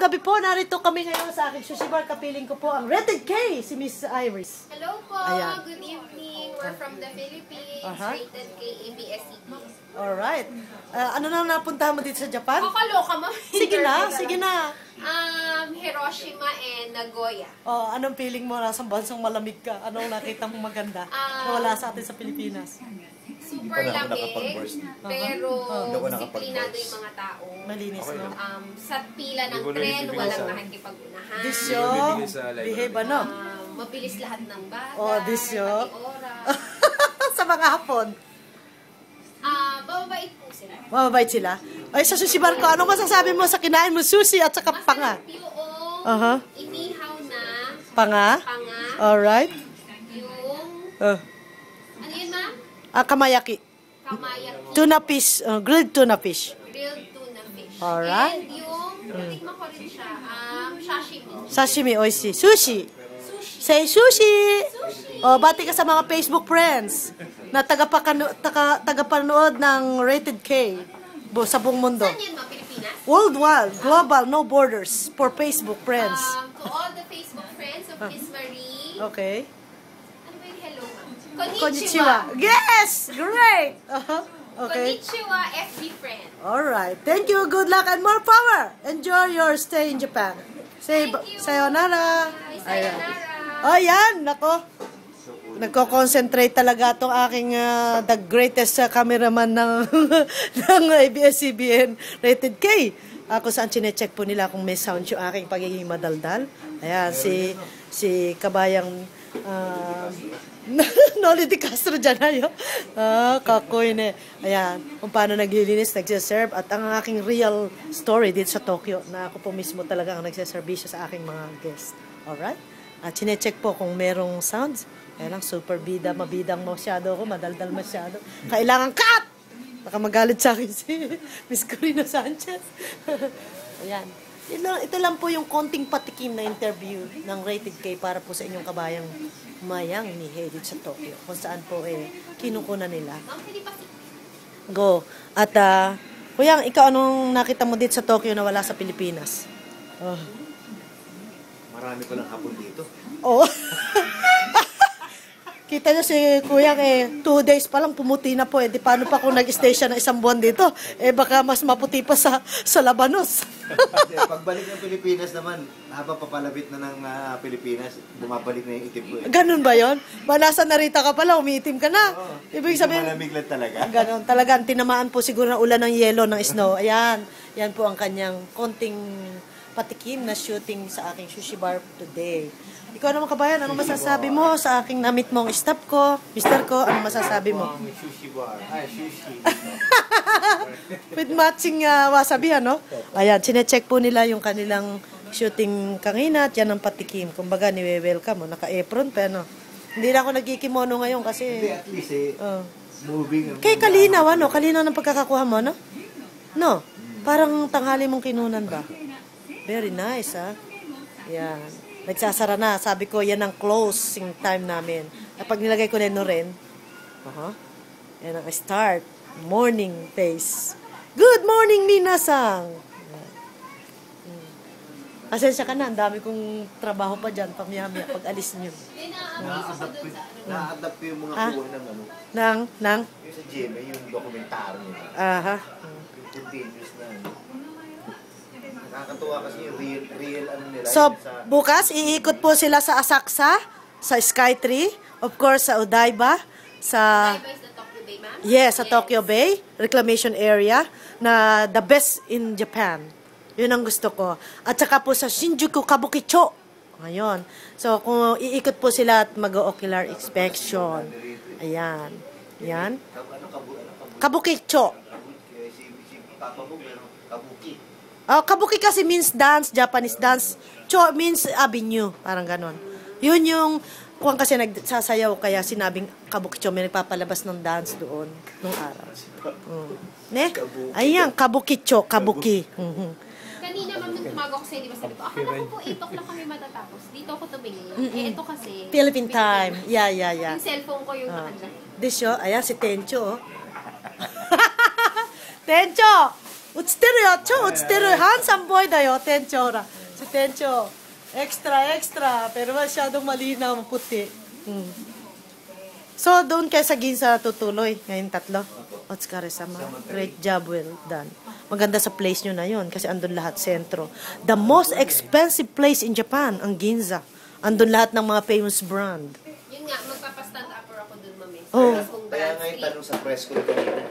gabi po. Narito kami ngayon sa aking sushi bar. Kapiling ko po ang Rated K, si Miss Iris. Hello po. Ayan. Good evening. We're from the Philippines. Rated K, ABS-CBN. Alright. Ano na napuntahan mo dito sa Japan? Kakaloka mo. Sige na, sige na. Hiroshima and Nagoya. Oh, anong feeling mo? Nasang bansang malamig ka? Anong nakita mong maganda na wala sa atin sa Pilipinas? Super lamig, pero disiplinado yung mga tao. Malinis, no? Sa pila ng tren, walang nakikipag-unahan. Disyo, behave ano? Mabilis lahat ng bagay. Oh, disyo. Pati oras. Sa mga hapon. Mababait po sila. Mababait sila. Ay, sa sushi bar ko, ano masasabi mo sa kinain mo sushi at saka panga? Yung inihaw na Panga? panga, Alright. yung, ano yun ma'am? Kamayaki. Kamayaki. Tuna fish. Grilled tuna fish. Grilled tuna fish. Alright. And yung, natikman ko rin siya, sashimi. Sashimi oishi. Sushi. Say sushi! O, bati ka sa mga Facebook friends na tagapanood ng Rated K sa buong mundo. Saan yan ma'am? Pilipinas? Worldwide, global, no borders for Facebook friends. To all the Facebook friends of Miss Marie. Okay. Ano ba yung hello ma'am? Konnichiwa. Yes! Great! Okay. Konnichiwa, FB friend. Alright. Thank you. Good luck and more power. Enjoy your stay in Japan. Say sayonara. Sayonara. Oh, yan. Nako. Nagko-concentrate talaga itong aking the greatest cameraman ng, ng ABS-CBN Rated K. Ako saan chinecheck po nila kung may sound yung aking pagiging madaldal. Ayan, si kabayang Noli Di Castro dyan ayo. Kakoy na. Ayan, kung paano naglilinis, nagsiserve. At ang aking real story dito sa Tokyo na ako po mismo talaga ang nagsiservisyo sa aking mga guests. Alright? At chinecheck po kung merong sounds. Kaya lang, super bida, mabidang masyado ako, madaldal masyado. Kailangan cut! Baka magalit sa akin si Miss Corina Sanchez. Ayan. Ito lang po yung konting patikim na interview ng Rated K para po sa inyong kabayang mayang ni Hedit sa Tokyo. Kung saan po kinukunan nila. Go. At, Kuyang, ikaw anong nakita mo dito sa Tokyo na wala sa Pilipinas? Marami ko lang hapon dito. Oh. Kita nyo si Kuya 2 days pa lang pumuti na po. Di paano pa kung nag-stay siya na 1 buwan dito? Baka mas maputi pa sa Labanos. Pagbalik ng Pilipinas naman, habang papalabit na ng Pilipinas, bumabalik na yung itim ko. Ganun ba yun? Nasa Narita ka pala, umiitim ka na. Ibig sabihin, malamig lang talaga. Ganun. Talagang tinamaan po siguro ng ulan ng yelo, ng snow. Ayan. Yan po ang kanyang konting patikim na shooting sa aking sushi bar today. Ikaw naman kabayan, anong masasabi mo sa aking na-meet mong staff ko, mister ko, anong masasabi mo? Sushi bar. Sushi. With matching wasabi, ano? Ayan, chinecheck po nila yung kanilang shooting kanina at yan ang patikim. Kumbaga, niwe-welcome, naka-apron pa, ano? Hindi na ako nagkikimono ngayon kasi... Hindi, at least moving. Kay kalinaw, ano? Kalinaw ng pagkakakuha mo, no? No? Parang tanghali mong kinunan ba? Very nice, ha? Yan. Nagsasara na. Sabi ko, yan ang closing time namin. Kapag nilagay ko na rin, yan ang start. Morning face. Good morning, Minasang! Pasensya ka na. Ang dami kong trabaho pa dyan. Pamiyami, pag alis nyo. Na-adapt ko yung mga kuha ng ano. Nang? Yung sa GMA, yung dokumentary nila. Continuous na. Nakakatuwa kasi yung real ano nila. So, bukas, iikot po sila sa Asakusa, sa Skytree, of course, sa Odaiba, sa... Odaiba is the Tokyo Bay, ma'am? Yes, sa Tokyo Bay, reclamation area, na the best in Japan. Yun ang gusto ko. At saka po sa Shinjuku, Kabukicho. Ayun. So, kung iikot po sila at mag-ocular inspection. Ayan. Yan. Kabukicho. Kabuki kasi means dance, Japanese dance. Cho means avenue, parang ganon. Yun yung, kung kasi nagsasayaw, kaya sinabing kabukicho, may nagpapalabas ng dance doon, nung araw. Ne? Ayan, kabukicho, kabuki. Kanina ma'am, nung tumawag ako sa'yo, di ba sabi ko, akala ko po 8 o'clock kami matatapos. Dito ako tumingin. Ito kasi. Philippine time. Yeah. Yung cellphone ko yung nakanda. Disyo, ayan si Tencho. Tencho! Utsuteru yo, cho utsuteru. Handsome boy da yo, Tencho. Si Tencho. Extra. Pero masyadong malinaw, puti. So, doon kayo sa Ginza tutuloy. Ngayon 3. Otsukare-sama. Great job, well done. Maganda sa place nyo na yun kasi andun lahat sentro. The most expensive place in Japan, ang Ginza. Andun lahat ng mga famous brand. Yun nga, magpapastand upper ako dun, mami. Oh. Kung Kaya Brand nga yung Street. tanong sa press ko kanina.